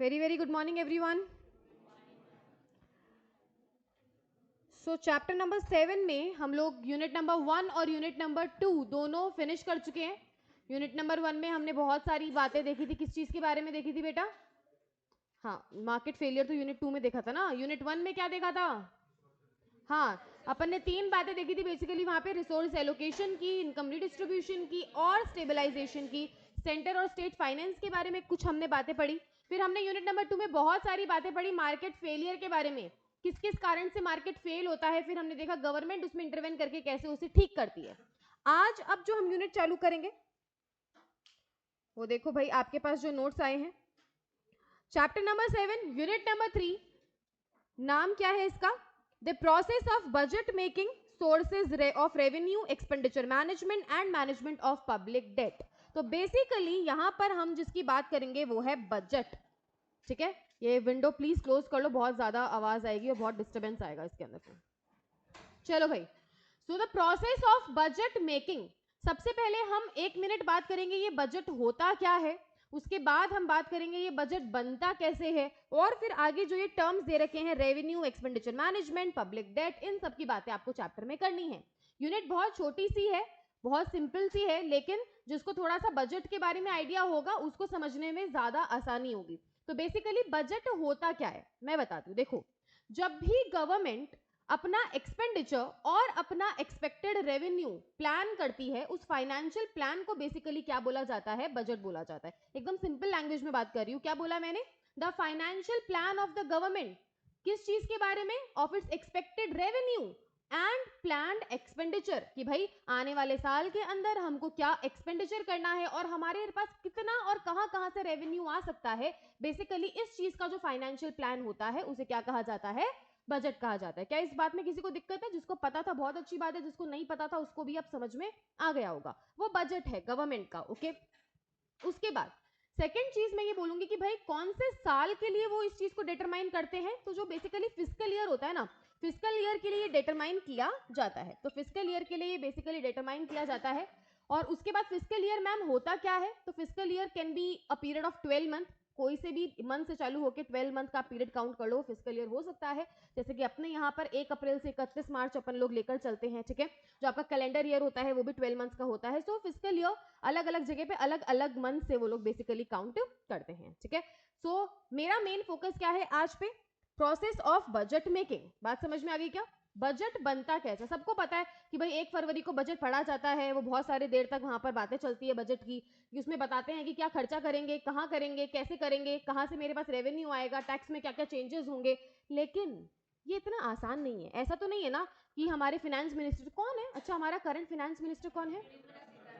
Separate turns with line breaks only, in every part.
Very very good morning everyone. सो chapter number 7 में हम लोग यूनिट नंबर 1 और यूनिट नंबर 2 दोनों फिनिश कर चुके हैं। यूनिट नंबर 1 में हमने बहुत सारी बातें देखी थी। किस चीज के बारे में देखी थी बेटा? हाँ, मार्केट फेलियर तो यूनिट 2 में देखा था ना। यूनिट 1 में क्या देखा था? हाँ, अपन ने 3 बातें देखी थी बेसिकली वहां पे, रिसोर्स एलोकेशन की, इनकम रिडिस्ट्रीब्यूशन की और स्टेबलाइजेशन की। सेंटर और स्टेट फाइनेंस के बारे में कुछ हमने बातें पढ़ी। फिर हमने यूनिट नंबर 2 में बहुत सारी बातें पढ़ी मार्केट फेलियर के बारे में, किस किस कारण से मार्केट फेल होता है। फिर हमने देखा गवर्नमेंट उसमें इंटरवेन करके कैसे उसे ठीक करती है। आज अब जो हम यूनिट चालू करेंगे वो देखो भाई, आपके पास जो नोट्स आए हैं, चैप्टर नंबर 7 यूनिट नंबर 3, नाम क्या है इसका? The process of budget making, sources of revenue, expenditure management and management of public debt. तो बेसिकली यहां पर हम जिसकी बात करेंगे वो है बजट। ठीक है, ये विंडो प्लीज क्लोज कर लो, बहुत ज्यादा आवाज आएगी और बहुत डिस्टर्बेंस आएगा इसके अंदर। चलो भाई, so the process of budget making, सबसे पहले हम 1 मिनट बात करेंगे ये बजट होता क्या है, उसके बाद हम बात करेंगे ये बजट बनता कैसे है, और फिर आगे जो ये टर्म्स दे रखे हैं revenue, expenditure management, public debt, इन सब की बातें आपको चैप्टर में करनी है। यूनिट बहुत छोटी सी है, बहुत सिंपल सी है, लेकिन जिसको थोड़ा सा बजट के बारे में आइडिया होगा उसको समझने में ज्यादा आसानी होगी। तो बेसिकली बजट होता क्या है मैं बताती हूँ। देखो, जब भी गवर्नमेंट अपना एक्सपेंडिचर और अपना एक्सपेक्टेड रेवेन्यू प्लान करती है, उस फाइनेंशियल प्लान को बेसिकली क्या बोला जाता है? बजट बोला जाता है। एकदम सिंपल लैंग्वेज में बात कर रही हूँ। क्या बोला मैंने? The financial plan of the government, किस चीज के बारे में? Of its expected revenue and planned expenditure, कि भाई आने वाले साल के अंदर हमको क्या एक्सपेंडिचर करना है और हमारे पास कितना और कहां से रेवेन्यू आ सकता है। बेसिकली इस चीज का जो फाइनेंशियल प्लान होता है उसे क्या कहा जाता है? बजट कहा जाता है। क्या इस बात में किसी को दिक्कत है? जिसको पता था बहुत अच्छी बात है, जिसको नहीं पता था उसको भी अब समझ में आ गया होगा। वो बजट है गवर्नमेंट का। ओके, उसके बाद सेकेंड चीज मैं ये बोलूंगी कि भाई कौन से साल के लिए वो इस चीज को डिटरमाइन करते हैं। तो जो बेसिकली फिस्कल ईयर होता है ना, फिस्कल ईयर के लिए डिटरमाइन किया जाता है। तो फिस्कल ईयर के लिए बेसिकली डिटरमाइन किया जाता है। और उसके बाद फिस्कल ईयर मैम होता क्या है? तो fiscal year can be a period of 12 month, कोई से भी मंथ से चालू होकर 12 मंथ का पीरियड काउंट कर लो, फिस्कल ईयर हो सकता है। जैसे कि अपने यहाँ पर 1 अप्रैल से 31 मार्च अपन लोग लेकर चलते हैं। ठीक है, जो आपका कैलेंडर ईयर होता है वो भी 12 मंथ का होता है। सो फिस्कल ईयर अलग अलग जगह पे अलग अलग मंथ से वो लोग बेसिकली काउंट करते हैं। ठीक है, सो मेरा मेन फोकस क्या है आज पे? Process of budget making. बात समझ में आ गई क्या? बजट बनता कैसे? सबको पता है कि भाई 1 फरवरी को बजट पढ़ा जाता है, वो बहुत सारे देर तक वहां पर बातें चलती है बजट की, उसमें बताते हैं कि क्या खर्चा करेंगे, कहाँ करेंगे, कैसे करेंगे, कहाँ से मेरे पास रेवेन्यू आएगा, टैक्स में क्या क्या चेंजेस होंगे। लेकिन ये इतना आसान नहीं है। ऐसा तो नहीं है ना कि हमारे फाइनेंस मिनिस्टर कौन है? अच्छा, हमारा करंट फाइनेंस मिनिस्टर कौन है?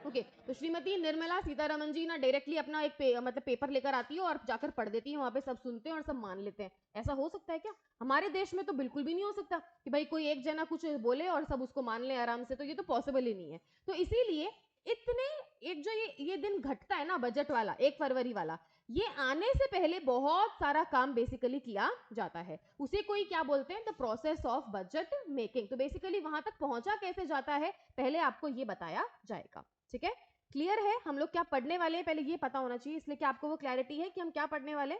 ओके, तो श्रीमती निर्मला सीतारमण जी ना डायरेक्टली अपना एक मतलब पेपर लेकर आती है और जाकर पढ़ देती है, वहां पे सब सुनते हैं और सब मान लेते हैं। ऐसा हो सकता है क्या? हमारे देश में तो बिल्कुल भी नहीं हो सकता कि भाई कोई एक जना कुछ बोले और सब उसको मान ले आराम से। तो ये तो पॉसिबल ही नहीं है। तो इसीलिए इतने एक जो ये दिन घटता है ना बजट वाला, 1 फरवरी वाला, ये आने से पहले बहुत सारा काम बेसिकली किया जाता है। उसे कोई क्या बोलते हैं? The process of budget making. तो बेसिकली वहां तक पहुंचा कैसे जाता है पहले आपको ये बताया जाएगा। ठीक है, क्लियर है? हम लोग क्या पढ़ने वाले हैं पहले ये पता होना चाहिए, इसलिए कि आपको वो क्लैरिटी है कि हम क्या पढ़ने वाले?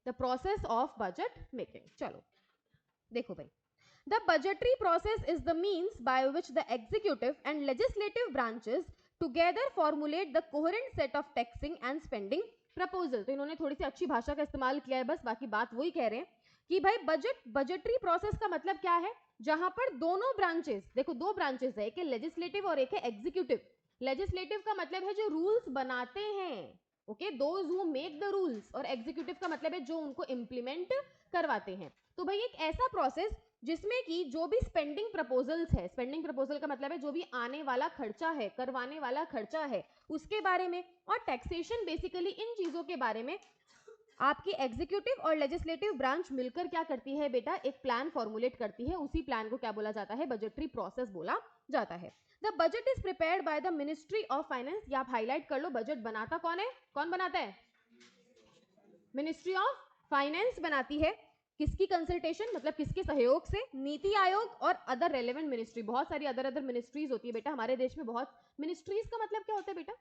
The process of budget making. चलो देखो भाई, the budgetary process is the means by which the executive and legislative branches together formulate the coherent set of taxing and spending proposal. तो इन्होंने थोड़ी सी अच्छी भाषा का इस्तेमाल किया है, बस बाकी बात वही कह रहे हैं कि भाई बजटरी प्रोसेस का मतलब क्या है? जहां पर दोनों ब्रांचेस, देखो 2 ब्रांचेस है, एक है लेजिस्लेटिव और एक है एग्जीक्यूटिव। लेजिस्लेटिव का मतलब है जो रूल्स बनाते हैं, okay, those who make the rules, और एग्जीक्यूटिव का मतलब है जो उनको इंप्लीमेंट करवाते हैं। तो भाई एक ऐसा प्रोसेस जिसमें कि जो भी स्पेंडिंग प्रपोजल्स है, स्पेंडिंग प्रपोजल का मतलब है जो भी आने वाला खर्चा है, करवाने वाला खर्चा है, उसके बारे में, और टैक्सेशन, बेसिकली इन चीजों के बारे में आपकी एग्जीक्यूटिव और लेजिस्लेटिव ब्रांच मिलकर क्या करती है बेटा? एक प्लान फॉर्मुलेट करती है। उसी प्लान को क्या बोला जाता है? बजटरी प्रोसेस बोला जाता है। The budget is prepared by the ministry of finance. या आप हाईलाइट कर लो, बजट बनाता कौन है? कौन बनाता है? मिनिस्ट्री ऑफ फाइनेंस बनाती है। किसकी कंसल्टेशन, मतलब किसके सहयोग से? नीति आयोग और अदर रेलेवेंट मिनिस्ट्री। बहुत सारी अदर मिनिस्ट्रीज होती है बेटा हमारे देश में। बहुत मिनिस्ट्रीज का मतलब क्या होता है बेटा?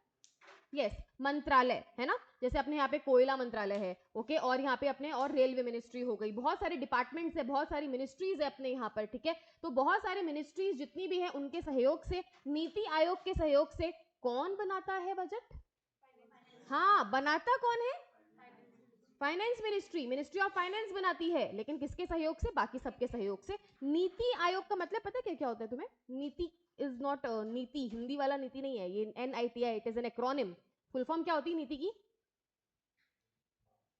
यस मंत्रालय है ना, जैसे अपने यहाँ पे कोयला मंत्रालय है, ओके, और यहाँ पे अपने और रेलवे मिनिस्ट्री हो गई, बहुत सारे डिपार्टमेंट्स है, बहुत सारी मिनिस्ट्रीज है अपने यहाँ पर, ठीक है। तो बहुत सारे मिनिस्ट्रीज जितनी भी है उनके सहयोग से, नीति आयोग के सहयोग से कौन बनाता है बजट? हाँ, बनाता कौन है? Finance ministry, ministry of finance बनाती है, लेकिन किसके सहयोग से? बाकी सबके सहयोग से। नीति आयोग का मतलब पता क्या क्या होता है तुम्हें? नीति इज नॉट नीति, हिंदी वाला नीति नहीं है ये, NITI, it is an acronym. Full form क्या होती है नीति की?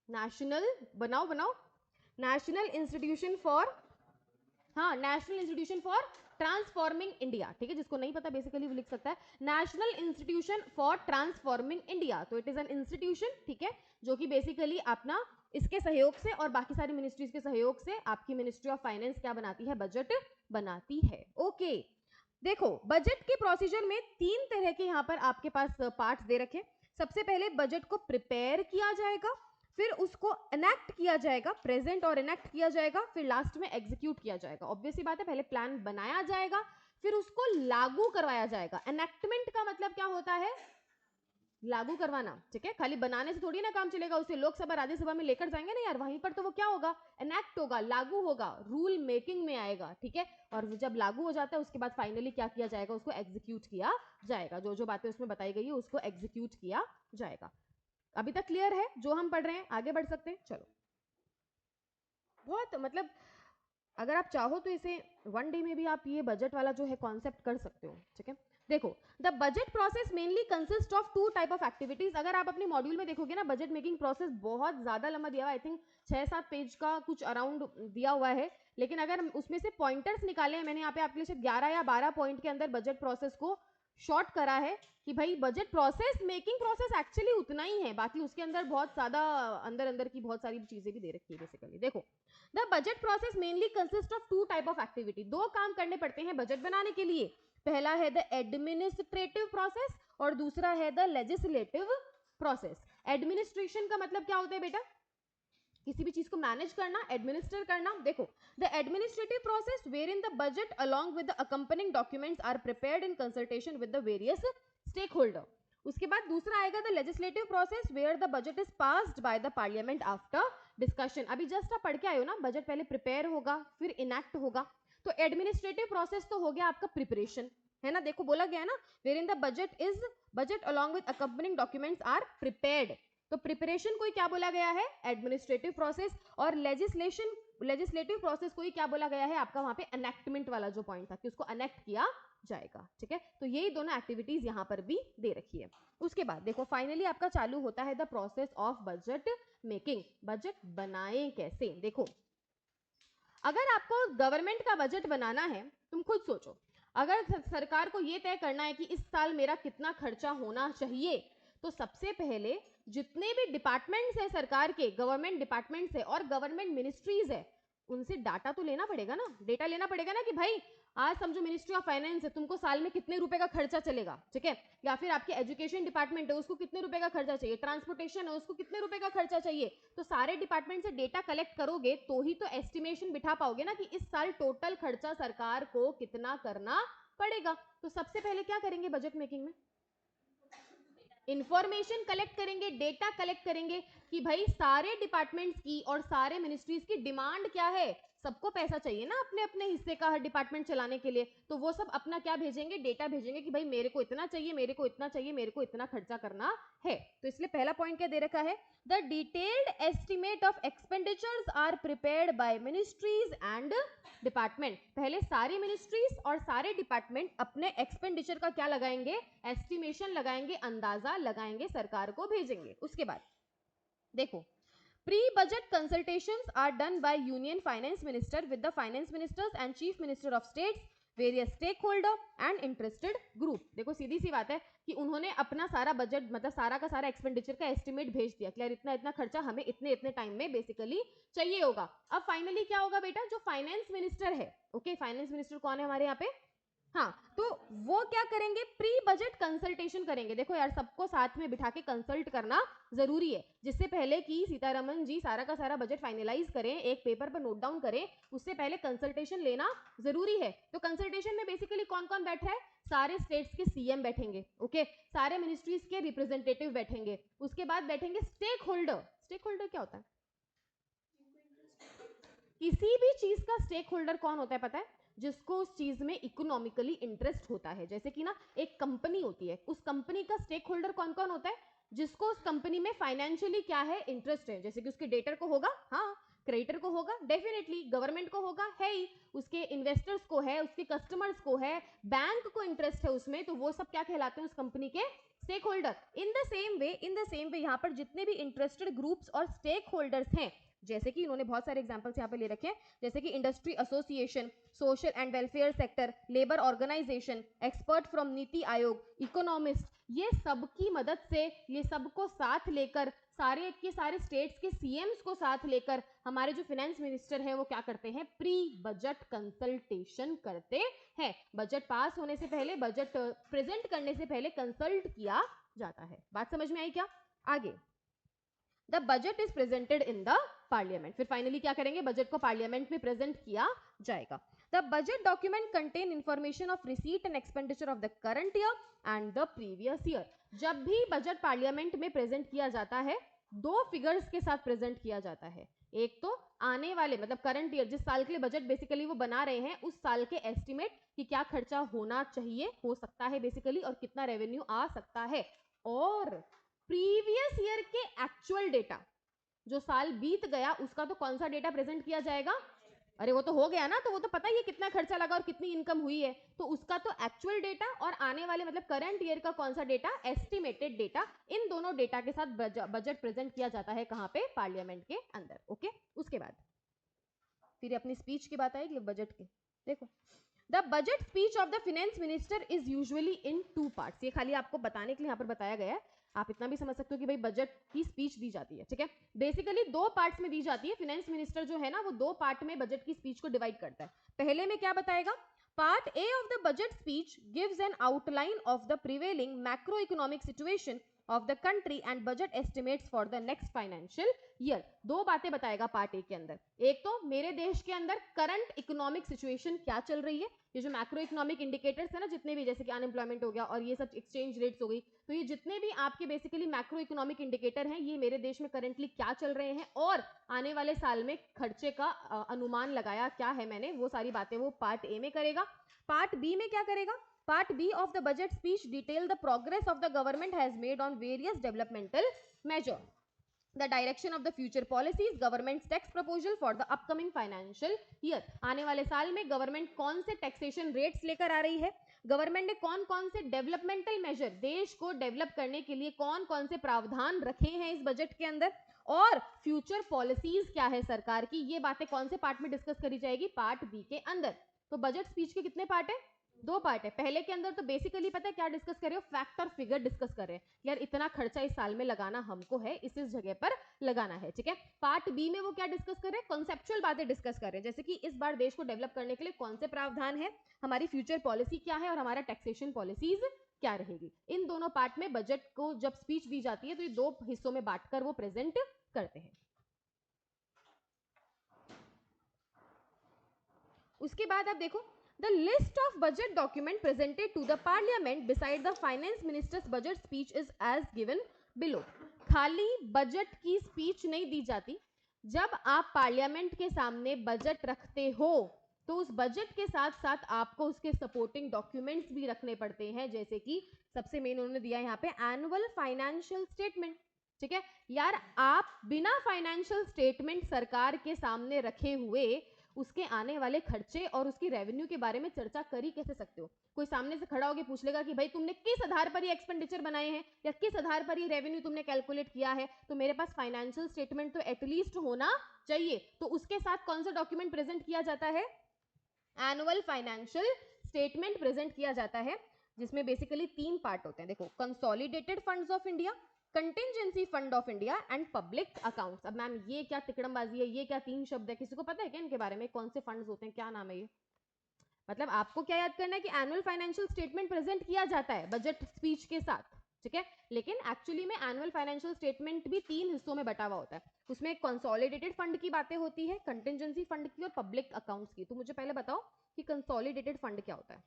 नेशनल, बनाओ बनाओ, नेशनल इंस्टीट्यूशन फॉर, हाँ, national institution for transforming India, ठीक है, जिसको नहीं पता बेसिकली वो लिख सकता है national institution for transforming India. तो इट इज एन इंस्टीट्यूशन, ठीक है, जो कि बेसिकली अपना इसके सहयोग से और बाकी सारी मिनिस्ट्रीज के सहयोग से आपकी मिनिस्ट्री ऑफ फाइनेंस क्या बनाती है? बजट बनाती है। ओके, देखो बजट के प्रोसीजर में 3 तरह के यहाँ पर आपके पास पार्ट्स दे रखे। सबसे पहले बजट को प्रिपेयर किया जाएगा, फिर उसको एनेक्ट किया जाएगा, प्रेजेंट और एनेक्ट किया जाएगा, फिर लास्ट में एग्जीक्यूट किया जाएगा। ऑब्वियसली बात है, पहले प्लान बनाया जाएगा, फिर उसको लागू करवाया जाएगा। एनेक्टमेंट का मतलब क्या होता है? लागू करवाना, ठीक है। खाली बनाने से थोड़ी ना काम चलेगा, उसे लोकसभा राज्यसभा में लेकर जाएंगे ना यार, वहीं पर तो वो क्या होगा? एनेक्ट होगा, लागू होगा, रूल मेकिंग में आएगा, ठीक है। और जब लागू हो जाता है उसके बाद फाइनली क्या किया जाएगा? उसको एग्जीक्यूट किया जाएगा, जो जो बातें उसमें बताई गई है उसको एग्जीक्यूट किया जाएगा। अभी तक क्लियर है? जो हम पढ़ रहे हैं आगे बढ़ सकते हैं, चलो। बहुत मतलब अगर आप चाहो तो इसे 1 डे में भी आप ये बजट वाला जो है कॉन्सेप्ट कर सकते हो, ठीक है। देखो, the budget process mainly consist of 2 type of activities. अगर आप अपने मॉड्यूल में देखोगे ना, बजट मेकिंग प्रोसेस बहुत ज्यादा लंबा दिया हुआ है, आई थिंक 6-7 पेज का कुछ अराउंड दिया हुआ है, लेकिन अगर उसमें से पॉइंटर्स निकाले हैं, मैंने यहाँ पे आपके लिए 11 या 12 पॉइंट के अंदर बजट प्रोसेस को शॉर्ट करा है कि भाई budget process, making process actually उतना ही है, बाकी उसके अंदर बहुत ज्यादा अंदर अंदर की बहुत सारी चीजें भी दे रखी है बेसिकली। देखो, the budget process mainly consist of 2 type of activity. 2 काम करने पड़ते हैं बजट बनाने के लिए। पहला है द एडमिनिस्ट्रेटिव प्रोसेस और दूसरा है द लेजिस्लेटिव प्रोसेस। एडमिनिस्ट्रेशन का मतलब क्या होता है बेटा? किसी भी चीज को मैनेज करना, एडमिनिस्टर करना। देखो, the administrative process where in the budget along with the accompanying documents are prepared in consultation with the various stakeholder. उसके बाद दूसरा आएगा the legislative process where the budget is passed by the Parliament after discussion. अभी just आप पढ़ के आए हो ना, बजट पहले प्रिपेयर होगा फिर इनैक्ट होगा। तो एडमिनिस्ट्रेटिव प्रोसेस तो हो गया आपका प्रिपरेशन, है ना, देखो बोला गया है ना, where in the budget along with accompanying documents are prepared. तो प्रिपरेशन को ही क्या बोला गया है? Administrative process. और लेजिस्लेटिव प्रोसेस को ही क्या बोला गया है? आपका वहां पे एनेक्टमेंट वाला जो पॉइंट था कि उसको एनेक्ट किया जाएगा, ठीक है। तो यही दोनों एक्टिविटीज यहाँ पर भी दे रखी है। उसके बाद देखो, फाइनली आपका चालू होता है the process of budget making. Budget बनाए कैसे? देखो, अगर आपको गवर्नमेंट का बजट बनाना है, तुम खुद सोचो, अगर सरकार को यह तय करना है कि इस साल मेरा कितना खर्चा होना चाहिए, तो सबसे पहले जितने भी डिपार्टमेंट्स है सरकार के, गवर्नमेंट डिपार्टमेंट्स है और गवर्नमेंट मिनिस्ट्रीज है, उनसे डाटा तो लेना पड़ेगा ना, डेटा लेना पड़ेगा ना कि भाई आज समझो मिनिस्ट्री ऑफ फाइनेंस है, तुमको साल में कितने रुपए का खर्चा चलेगा, ठीक है। या फिर आपके एजुकेशन डिपार्टमेंट है, उसको कितने रुपए का खर्चा चाहिए, ट्रांसपोर्टेशन है उसको कितने रुपए का खर्चा चाहिए। तो सारे डिपार्टमेंट से डेटा कलेक्ट करोगे तो ही तो एस्टिमेशन बिठा पाओगे ना कि इस साल टोटल खर्चा सरकार को कितना करना पड़ेगा। तो सबसे पहले क्या करेंगे बजट मेकिंग में? इंफॉर्मेशन कलेक्ट करेंगे, डेटा कलेक्ट करेंगे कि भाई सारे डिपार्टमेंट्स की और सारे मिनिस्ट्रीज की डिमांड क्या है। सबको पैसा चाहिए ना अपने अपने हिस्से का हर डिपार्टमेंट चलाने के लिए, तो वो सब अपना क्या भेजेंगे? डेटा भेजेंगे कि भाई मेरे को इतना चाहिए, मेरे को इतना चाहिए, मेरे को इतना खर्चा करना है। तो इसलिए पहला पॉइंट क्या दे रखा है? The detailed estimate of expenditures are prepared by ministries and department. पहले सारी मिनिस्ट्रीज और सारे डिपार्टमेंट अपने एक्सपेंडिचर का क्या लगाएंगे? एस्टिमेशन लगाएंगे, अंदाजा लगाएंगे, सरकार को भेजेंगे। उसके बाद देखो, pre-budget consultations are done by union finance minister with the finance ministers and chief minister of states, various stakeholder and interested group। देखो सीधी सी बात है कि उन्होंने अपना सारा बजट, मतलब सारा का सारा एक्सपेंडिचर का एस्टिमेट भेज दिया कि यार इतना इतना खर्चा हमें इतने इतने टाइम में बेसिकली चाहिए होगा। अब फाइनली क्या होगा बेटा? जो फाइनेंस मिनिस्टर है, ओके, फाइनेंस मिनिस्टर कौन है हमारे यहाँ पे? हाँ, तो वो क्या करेंगे, प्री बजट कंसल्टेशन करेंगे। देखो यार, सबको साथ में बिठा के कंसल्ट करना जरूरी है, जिससे पहले कि सीतारमन जी सारा का सारा बजट फाइनलाइज करें, एक पेपर पर नोट डाउन करें, उससे पहले कंसल्टेशन लेना जरूरी है। तो कंसल्टेशन में बेसिकली कौन कौन बैठ रहा है, सारे स्टेट्स के सीएम बैठेंगे, ओके, सारे मिनिस्ट्रीज के रिप्रेजेंटेटिव बैठेंगे, उसके बाद बैठेंगे स्टेक होल्डर। स्टेक होल्डर क्या होता है, किसी भी चीज का स्टेक होल्डर कौन होता है पता है, जिसको उस चीज में इकोनॉमिकली इंटरेस्ट होता है। जैसे कि ना एक कंपनी होती है, उस कंपनी का स्टेक होल्डर कौन कौन होता है, जिसको उस कंपनी में फाइनेंशियली क्या है, इंटरेस्ट है। जैसे कि उसके डेटर को होगा, हाँ, क्रेडिटर को होगा डेफिनेटली, गवर्नमेंट को होगा है ही, उसके इन्वेस्टर्स को है, उसके कस्टमर्स को है, बैंक को इंटरेस्ट है उसमें, तो वो सब क्या कहलाते हैं, उस कंपनी के stakeholder. In the same way यहाँ पर जितने भी इंटरेस्टेड ग्रुप्स और स्टेक होल्डर्स हैं, जैसे कि इन्होंने बहुत सारे एग्जांपल्स यहाँ पे ले रखे हैं, जैसे कि industry association, social and welfare sector, labour organisation, expert from NITI Aayog, economist, ये सबकी मदद से, ये सबको साथ लेकर, सारे के सारे स्टेट्स के सीएम्स को साथ लेकर हमारे जो फाइनेंस मिनिस्टर हैं वो क्या करते हैं, प्री बजट कंसल्टेशन करते हैं। बजट पास होने से पहले, बजट प्रेजेंट करने से पहले कंसल्ट किया जाता है। बात समझ में आई क्या? आगे, the budget is presented in the parliament. फिर फाइनली क्या करेंगे, बजट को पार्लियामेंट में प्रेजेंट किया जाएगा। The budget document contain information of receipt and expenditure of the current year and the previous year. जब भी बजट पार्लियामेंट में प्रेजेंट किया जाता है, दो फिगर्स के साथ प्रेजेंट किया जाता है। एक तो आने वाले मतलब करंट ईयर, जिस साल के लिए बजट बेसिकली वो बना रहे हैं, उस साल के एस्टिमेट कि क्या खर्चा होना चाहिए, हो सकता है बेसिकली, और कितना रेवेन्यू आ सकता है, और प्रीवियस ईयर के एक्चुअल डेटा, जो साल बीत गया उसका तो कौन सा डेटा प्रेजेंट किया जाएगा, अरे वो तो हो गया ना, तो वो तो पता ही है कितना खर्चा लगा और कितनी इनकम हुई है, तो उसका तो एक्चुअल डेटा, और आने वाले मतलब करंट ईयर का कौन सा डेटा, एस्टिमेटेड डेटा। इन दोनों डेटा के साथ बजट प्रेजेंट किया जाता है, कहां पे, पार्लियामेंट के अंदर, ओके। उसके बाद फिर अपनी स्पीच की बात आएगी बजट की। देखो, the budget speech of the finance minister is usually in 2 parts. ये खाली आपको बताने के लिए यहाँ पर बताया गया है, आप इतना भी समझ सकते हो कि भाई बजट की स्पीच दी जाती है, ठीक है। बेसिकली 2 पार्ट्स में दी जाती है। फाइनेंस मिनिस्टर जो है ना, वो 2 पार्ट में बजट की स्पीच को डिवाइड करता है। पहले में क्या बताएगा, part A of the budget speech gives an outline of the prevailing macro economic situation of the country and budget estimates for the next financial year. 2 बातें बताएगा पार्ट ए के अंदर। एक तो मेरे देश के अंदर करंट इकोनॉमिक सिचुएशन क्या चल रही है, ये जो मैक्रो इकोनॉमिक इंडिकेटर्स है ना, जितने भी, जैसे कि अनएम्प्लॉयमेंट हो गया और ये सब एक्सचेंज रेट्स हो गई, तो ये जितने भी आपके बेसिकली मैक्रो इकोनॉमिक इंडिकेटर हैं, ये मेरे देश में करंटली क्या चल रहे हैं, और आने वाले साल में खर्चे का अनुमान लगाया क्या है मैंने, वो सारी बातें वो पार्ट ए में करेगा। पार्ट बी में क्या करेगा, part B of the budget speech detail the progress of the government has made on various developmental measure, the direction of the future policies, government's tax proposal for the upcoming financial year। आने वाले साल में government कौन से taxation rates लेकर आ रही है, government ने कौन कौन से डेवलपमेंटल मेजर, देश को डेवलप करने के लिए कौन कौन से प्रावधान रखे हैं इस बजट के अंदर, और फ्यूचर पॉलिसीज क्या है सरकार की, ये बातें कौन से पार्ट में डिस्कस करी जाएगी, पार्ट बी के अंदर। तो बजट स्पीच के कितने पार्ट है, 2 पार्ट है। पहले के अंदर तो बेसिकली पता है क्या डिस्कस कर रहे हो, फैक्ट और फिगर डिस्कस कर रहे हैं, यार इतना खर्चा इस साल में लगाना हमको है, इस जगह पर लगाना है, ठीक है। पार्ट बी में वो क्या डिस्कस कर रहे हैं, कॉन्सेप्चुअल बातें डिस्कस कर रहे हैं, जैसे कि इस बार देश को डेवलप करने के लिए कौन से प्रावधान है, हमारी फ्यूचर पॉलिसी क्या है, और हमारा टैक्सेशन पॉलिसीज क्या रहेगी। इन दोनों पार्ट में बजट को जब स्पीच दी जाती है तो ये 2 हिस्सों में बांटकर वो प्रेजेंट करते हैं। उसके बाद आप देखो, the list of budget document presented to the parliament beside the finance minister's budget speech is as given below। खाली बजट की स्पीच नहीं दी जाती, जब आप पार्लियामेंट के सामने बजट रखते हो तो उस बजट के साथ साथ आपको उसके सपोर्टिंग डॉक्यूमेंट्स भी रखने पड़ते हैं, जैसे कि सबसे मेन उन्होंने दिया यहाँ पे एनुअल फाइनेंशियल स्टेटमेंट, ठीक है। यार आप बिना फाइनेंशियल स्टेटमेंट सरकार के सामने रखे हुए उसके आने वाले खर्चे और उसकी रेवेन्यू के बारे में चर्चा कर ही कैसे सकते हो। कोई सामने से खड़ा होकर पूछ लेगा कि भाई तुमने किस आधार पर ये एक्सपेंडिचर बनाए हैं या किस आधार पर ये रेवेन्यू तुमने कैलकुलेट किया है, तो मेरे पास फाइनेंशियल स्टेटमेंट तो एटलीस्ट होना चाहिए। तो उसके साथ कौन सा डॉक्यूमेंट प्रेजेंट किया जाता है, एनुअल फाइनेंशियल स्टेटमेंट प्रेजेंट किया जाता है, जिसमें बेसिकली 3 पार्ट होते हैं। देखो, consolidated funds of India, contingency fund of India and public accounts. अब मैम ये क्या तिकड़मबाजी है, ये क्या 3 शब्द है, किसी को पता है क्या इनके बारे में, कौन से फंड्स होते हैं, क्या नाम है ये? मतलब आपको क्या याद करना है कि एनुअल फाइनेंशियल स्टेटमेंट प्रेजेंट किया जाता है बजट स्पीच के साथ, ठीक है, लेकिन एक्चुअली में एनुअल फाइनेंशियल स्टेटमेंट भी 3 हिस्सों में बटा हुआ होता है। उसमें कंसोलिडेटेड फंड की बातें होती है, कंटिजेंसी फंड की और पब्लिक अकाउंट्स की। तो मुझे पहले बताओ कि कंसोलिडेटेड फंड क्या होता है,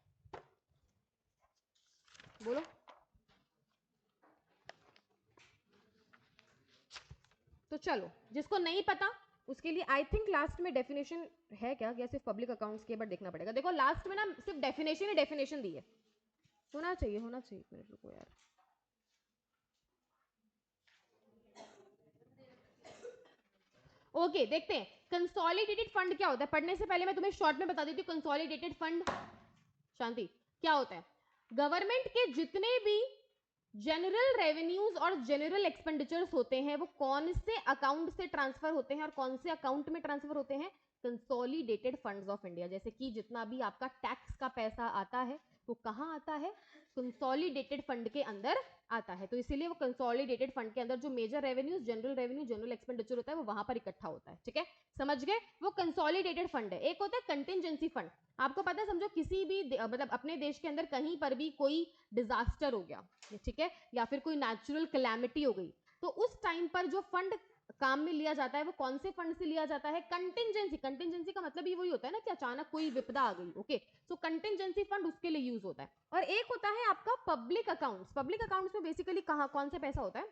बोलो। तो चलो, जिसको नहीं पता उसके लिए आई थिंक लास्ट में डेफिनेशन है क्या, या सिर्फ पब्लिक अकाउंट्स के बार देखना पड़ेगा। देखो लास्ट में ना सिर्फ डेफिनेशन ही डेफिनेशन दी है, होना चाहिए होना चाहिए। एक मिनट रुको यार, ओके देखते हैं कंसोलिडेटेड फंड क्या होता है। पढ़ने से पहले मैं तुम्हें शॉर्ट में बता देती हूँ कंसोलिडेटेड फंड, शांति, क्या होता है। गवर्नमेंट के जितने भी जनरल रेवेन्यूज और जनरल एक्सपेंडिचर्स होते हैं वो कौन से अकाउंट से ट्रांसफर होते हैं और कौन से अकाउंट में ट्रांसफर होते हैं, कंसोलिडेटेड फंड्स ऑफ इंडिया। जैसे कि जितना भी आपका टैक्स का पैसा आता है वो कहाँ आता है, कंसोलिडेटेड फंड के अंदर आता है। तो इसीलिए वो कंसोलिडेटेड फंड के अंदर जो मेजर रेवेन्यूज, जनरल एक्सपेंडिचर होता है वो वहां पर इकट्ठा होता है, ठीक है, समझ गए। वो कंसोलिडेटेड फंड है। एक होता है कंटिजेंसी फंड, आपको पता है, समझो किसी भी मतलब अपने देश के अंदर कहीं पर भी कोई डिजास्टर हो गया, ठीक है, या फिर कोई नेचुरल कैलेमिटी हो गई, तो उस टाइम पर जो फंड काम में लिया जाता है वो कौन से फंड से लिया जाता है, कंटिजेंसी। कंटिजेंसी का मतलब ही वही होता है ना कि अचानक कोई विपदा आ गई, ओके, सो कंटिजेंसी फंड उसके लिए यूज होता है। और एक होता है आपका पब्लिक अकाउंट्स। पब्लिक अकाउंट्स में बेसिकली कहां कौन से पैसा होता है,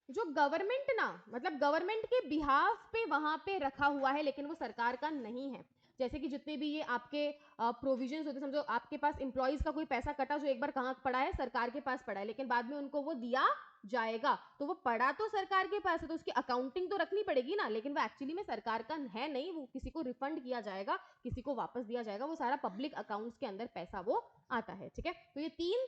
जो गवर्नमेंट ना, मतलब गवर्नमेंट के बिहाफ पे वहां पे रखा हुआ है लेकिन वो सरकार का नहीं है। जैसे कि जितने भी ये आपके प्रोविजंस होते हैं, समझो आपके पास एम्प्लॉइज का कोई पैसा कटा जो एक बार कहां पड़ा है, सरकार के पास पड़ा है, लेकिन बाद में उनको वो दिया जाएगा, तो वो पड़ा तो सरकार के पास है, तो उसकी अकाउंटिंग तो रखनी पड़ेगी ना, लेकिन वो एक्चुअली में सरकार का है नहीं, वो किसी को रिफंड किया जाएगा, किसी को वापस दिया जाएगा, वो सारा पब्लिक अकाउंट्स के अंदर पैसा वो आता है, ठीक है। तो ये तीन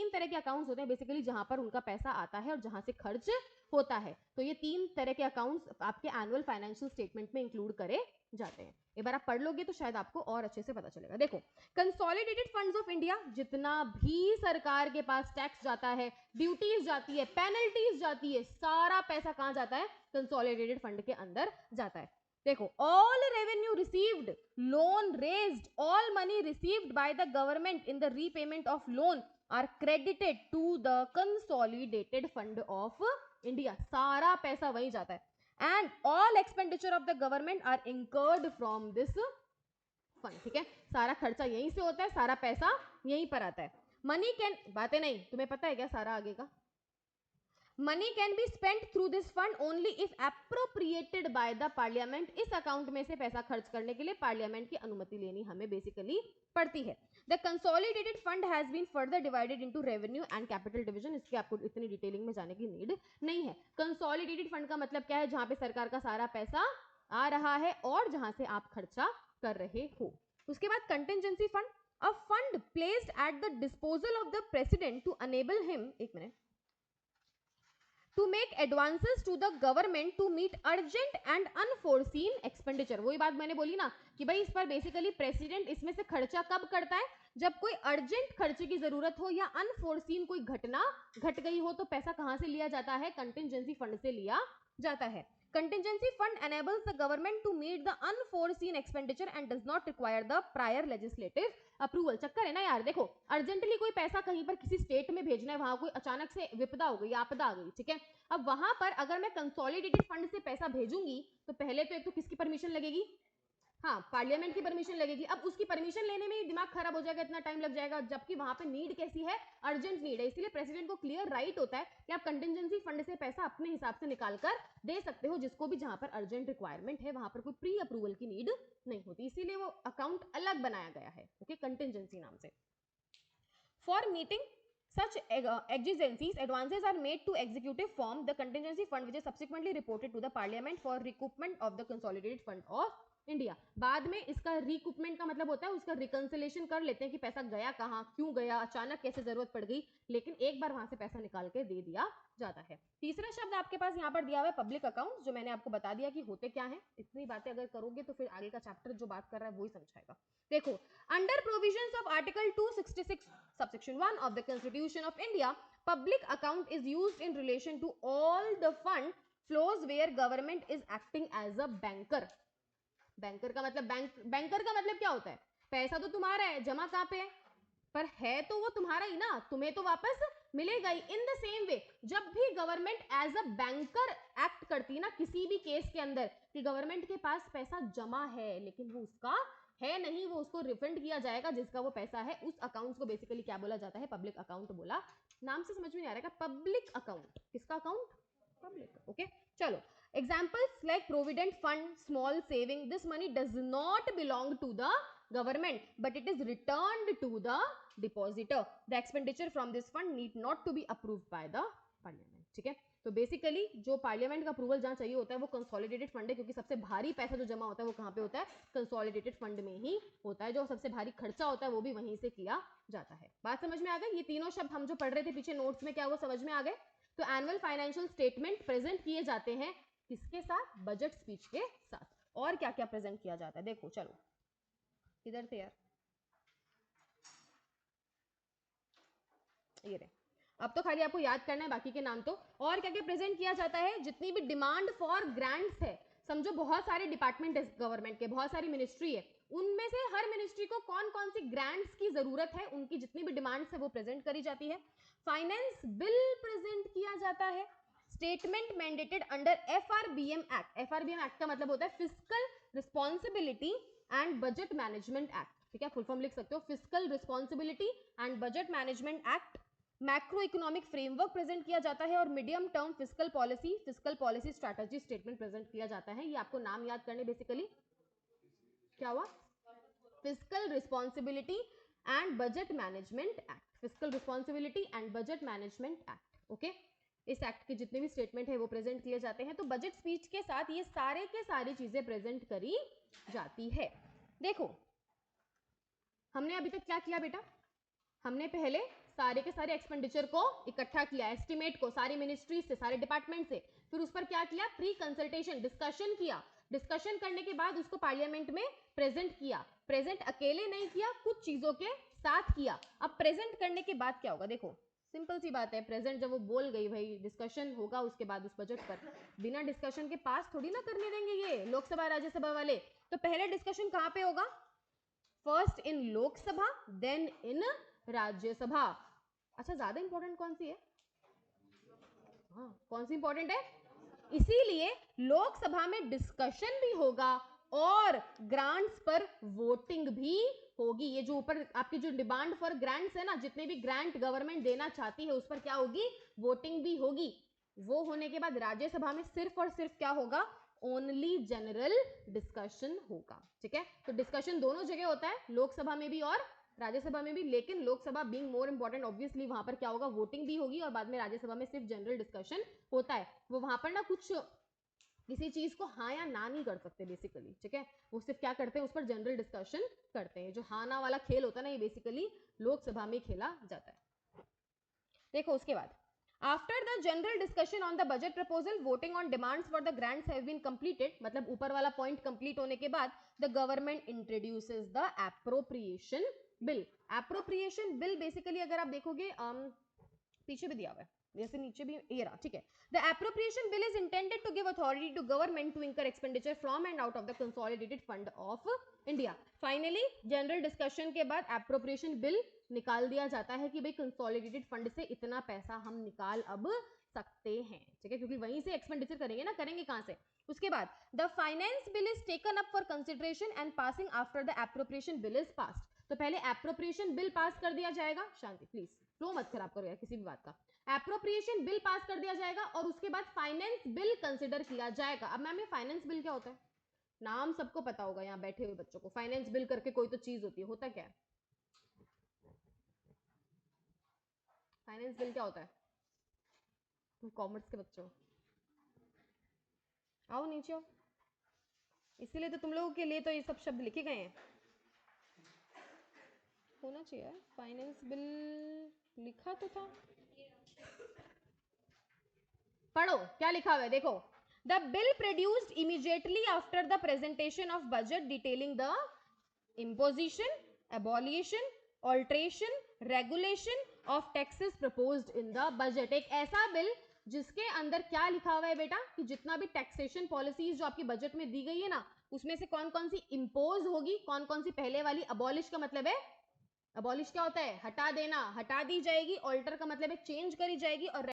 तरह के अकाउंट्स होते हैं बेसिकली जहां पर उनका पैसा आता है और जहां से खर्च होता है। तो ये 3 तरह के अकाउंट्स आपके एनुअल फाइनेंशियल स्टेटमेंट में इंक्लूड करे जाते हैं। एक बार आप पढ़ लोगे तो शायद आपको और अच्छे से पता चलेगा। देखो कंसोलिडेटेड फंड्स ऑफ इंडिया, जितना भी सरकार के पास टैक्स जाता है, ड्यूटीज जाती है, पेनल्टीज जाती है, सारा पैसा कहां जाता है, कंसोलिडेटेड फंड के अंदर जाता है। देखो all revenue received, loan raised, all money received by the government in the repayment of loan are credited to the consolidated fund of India. सारा पैसा वहीं जाता है। And all expenditure of the government are incurred from this fund, ठीक है, सारा खर्चा यहीं से होता है, सारा पैसा यहीं पर आता है। मनी कैन, बातें नहीं, तुम्हें पता है क्या सारा आगे का, money can be spent through this fund only if appropriated bye the parliament. इस अकाउंट में से पैसा खर्च करने के लिए पार्लियामेंट की अनुमति लेनी हमें बेसिकली पड़ती है। The consolidated fund has been further divided into revenue and capital division. इसकी आपको इतनी डिटेलिंग में जाने की नीड नहीं है। कंसोलिडेटेड फंड का मतलब क्या है, जहां पे सरकार का सारा पैसा आ रहा है और जहां से आप खर्चा कर रहे हो। उसके बाद contingency fund, a fund placed at the disposal of the president to enable him, एक मिनट, to make advances to the government to meet urgent and unforeseen expenditure। वही बात मैंने बोली ना कि भाई इस पर बेसिकली प्रेसिडेंट इसमें से खर्चा कब करता है, जब कोई अर्जेंट खर्चे की जरूरत हो या अनफोर्सीन कोई घटना घट गई हो, तो पैसा कहां से लिया जाता है, कंटिजेंसी फंड से लिया जाता है। Contingency fund enables the government to meet the unforeseen expenditure and does not require the prior legislative approval। चक्कर है ना यार, देखो अर्जेंटली कोई पैसा कहीं पर किसी स्टेट में भेजना है, वहां कोई अचानक से विपदा हो गई, आपदा आ गई, ठीक है, अब वहां पर अगर मैं कंसोलिडेटेड फंड से पैसा भेजूंगी तो पहले तो एक तो किसकी परमिशन लगेगी, हाँ पार्लियामेंट की परमिशन लगेगी। अब उसकी परमिशन लेने में ही दिमाग खराब हो जाएगा, इतना टाइम लग जाएगा, जबकि वहां पे नीड कैसी है, अर्जेंट नीड है। इसलिए प्रेसिडेंट को क्लियर राइट होता है कि आप कंटिजेंसी फंड से पैसा अपने हिसाब से निकाल कर दे सकते हो, जिसको भी जहां पर अर्जेंट रिक्वायरमेंट है, वहां पर कोई प्री अप्रूवल की नीड नहीं होती, इसीलिए वो अकाउंट अलग बनाया गया है, ओके, कंटिजेंसी नाम से। For meeting such exigencies, advances are made to executive form the contingency fund which is subsequently reported to the parliament for recoupment of the consolidated fund of India. बाद में इसका रिकूपमेंट का मतलब होता है उसका रिकंसिलेशन कर लेते हैं कि पैसा गया कहां, क्यों गया, अचानक कैसे जरूरत पड़ गई, लेकिन एक बार वहां से पैसा निकाल के दे दिया जाता है। तीसरा शब्द आपके पास यहाँ पर दिया हुआ है पब्लिक अकाउंट, जो मैंने आपको बता दिया कि होते क्या है। इतनी बातें अगर करोगे तो फिर आगे का चैप्टर जो बात कर रहा है वही समझाएगा। देखो under provisions of article 266 subsection 1 of the constitution of India, public account is used in relation to all the fund flows where government is acting as a banker। Banker का मतलब बैंक, बैंकर का मतलब क्या होता है, पैसा तो तुम्हारा है, जमा कहाँ पे है, पर है तो वो तुम्हारा ही ना, तुम्हें तो वापस मिलेगा ही। इन द सेम वे जब भी government as a banker act करती है ना किसी भी केस के अंदर कि गवर्नमेंट के पास पैसा जमा है लेकिन वो उसका है नहीं, वो उसको रिफंड किया जाएगा जिसका वो पैसा है, उस अकाउंट को बेसिकली क्या बोला जाता है, पब्लिक अकाउंट बोला। नाम से समझ में नहीं आ रहा है, पब्लिक अकाउंट, किसका अकाउंट, पब्लिक। ओके चलो, examples like provident fund, small saving, this money does not belong to the government but it is returned to the depositor. The expenditure from this fund need not to be approved by the parliament. ठीक है, तो basically जो parliament का approval जहां चाहिए होता है वो कंसोलिडेटेड फंड है, क्योंकि सबसे भारी पैसा जो जमा होता है वो कहां पे होता है, कंसोलिडेटेड फंड में ही होता है। जो सबसे भारी खर्चा होता है वो भी वहीं से किया जाता है। बात समझ में आ गई? ये तीनों शब्द हम जो पढ़ रहे थे पीछे नोट्स में, क्या वो समझ में आ गए? तो एनुअल फाइनेंशियल स्टेटमेंट प्रेजेंट किए जाते हैं किसके साथ, बजट स्पीच के साथ। और क्या क्या प्रेजेंट किया जाता है देखो, चलो इधर थे यार, ये रहे। अब तो खाली आपको याद करना है बाकी के नाम तो। और क्या क्या प्रेजेंट किया जाता है, जितनी भी डिमांड फॉर ग्रांट्स है, समझो बहुत सारे डिपार्टमेंट है गवर्नमेंट के, बहुत सारी मिनिस्ट्री है, उनमें से हर मिनिस्ट्री को कौन कौन सी ग्रांट्स की जरूरत है, उनकी जितनी भी डिमांड्स है वो प्रेजेंट करी जाती है। फाइनेंस बिल प्रेजेंट किया जाता है। Statement mandated under FRBM act, FRBM act का मतलब होता है fiscal responsibility and budget management act. ठीक है, फुल फॉर्म लिख सकते हो, fiscal responsibility and budget management act. Macro economic framework present किया जाता है और medium term fiscal policy strategy statement present किया जाता है। ये आपको नाम याद करने, बेसिकली क्या हुआ, fiscal responsibility and budget management act, fiscal responsibility and budget management act. Okay, इस एक्ट के जितने भी स्टेटमेंट है वो प्रेजेंट किए जाते हैं। तो बजट स्पीच के साथ ये सारे के सारी चीजें प्रेजेंट करी जाती है। देखो हमने अभी तक क्या किया बेटा, हमने पहले सारे के सारे एक्सपेंडिचर को इकट्ठा किया, एस्टिमेट को सारी मिनिस्ट्री से, सारे डिपार्टमेंट से, फिर उस पर क्या किया, प्री कंसल्टेशन, डिस्कशन किया, डिस्कशन करने के बाद उसको पार्लियामेंट में प्रेजेंट किया। प्रेजेंट अकेले नहीं किया, कुछ चीजों के साथ किया। अब प्रेजेंट करने के बाद क्या होगा, देखो सिंपल सी बात है, प्रेजेंट जब वो बोल गई भाई डिस्कशन होगा उसके बाद उस बजट पर, बिना डिस्कशन के पास थोड़ी ना करने देंगे ये लोकसभा राज्यसभा वाले। तो पहले डिस्कशन कहां पे होगा, first in Lok Sabha then in Rajya Sabha. अच्छा ज्यादा इंपॉर्टेंट कौन सी है, हाँ कौन सी इंपॉर्टेंट है, इसीलिए लोकसभा में डिस्कशन भी होगा और ग्रांट्स पर वोटिंग भी होगी। ये जो ऊपर आपकी जो डिमांड फॉर ग्रांट्स है ना, जितने भी ग्रांट गवर्नमेंट देना चाहती है उस पर क्या होगी, वोटिंग भी होगी। वो होने के बाद राज्यसभा में सिर्फ और सिर्फ क्या होगा, ओनली जनरल डिस्कशन होगा। ठीक है, तो डिस्कशन दोनों जगह होता है, लोकसभा में भी और राज्यसभा में भी, लेकिन Lok Sabha being more important obviously वहां पर क्या होगा, वोटिंग भी होगी और बाद में राज्यसभा में सिर्फ जनरल डिस्कशन होता है। वो वहां पर ना कुछ किसी चीज को हाँ या ना नहीं कर सकते बेसिकली। ठीक है, वो सिर्फ क्या करते हैं, उस पर जनरल डिस्कशन करते हैं। जो हाँ ना वाला खेल होता है ना, ये बेसिकली लोकसभा में खेला जाता है। देखो उसके बाद after the general discussion on the budget proposal, voting on demands for the grants have been completed, मतलब ऊपर वाला पॉइंट कंप्लीट होने के बाद the government introduces the appropriation bill. Appropriation bill basically अगर आप देखोगे पीछे भी दिया हुआ है, जैसे नीचे भी ये रहा। ठीक है, the appropriation bill is intended to give authority to government to incur expenditure from and out of the consolidated fund of India. Finally general discussion के बाद एप्रोप्रिएशन बिल निकाल दिया जाता है कि भाई कंसोलिडेटेड फंड से इतना पैसा हम निकाल अब सकते हैं। ठीक है, क्योंकि वहीं से एक्सपेंडिचर करेंगे ना, करेंगे कहां से। उसके बाद the finance bill is taken up for consideration and passing after the appropriation bill is passed. तो पहले एप्रोप्रिएशन बिल पास कर दिया जाएगा, शांति प्लीज, फ्लो मत खराब करो यार किसी भी बात का। एप्रोप्रिएशन बिल पास कर दिया जाएगा और उसके बाद फाइनेंस बिल कंसिडर किया जाएगा। अब मैम ये फाइनेंस बिल क्या होता है, नाम सबको पता होगा यहाँ बैठे हुए बच्चों को, फाइनेंस बिल करके कोई तो चीज होती है, होता क्या है फाइनेंस बिल, क्या होता है, तुम कॉमर्स के बच्चों आओ नीचे आओ, इसीलिए तो तुम लोगों के लिए तो ये सब शब्द लिखे गए हैं, होना चाहिए। फाइनेंस बिल लिखा तो था, पढ़ो क्या लिखा हुआ है देखो। The bill produced immediately after the presentation of budget detailing the imposition, abolition, alteration, regulation of taxes proposed in the budget। एक ऐसा बिल जिसके अंदर क्या लिखा हुआ है बेटा कि जितना भी टैक्सेशन पॉलिसीज जो आपके बजट में दी गई है ना, उसमें से कौन कौन सी इंपोज होगी, कौन कौन सी पहले वाली अबॉलिश का मतलब है, अबॉलिश क्या होता है हटा देना, हटा दी जाएगी, ऑल्टर का मतलब है चेंज करी जाएगी, और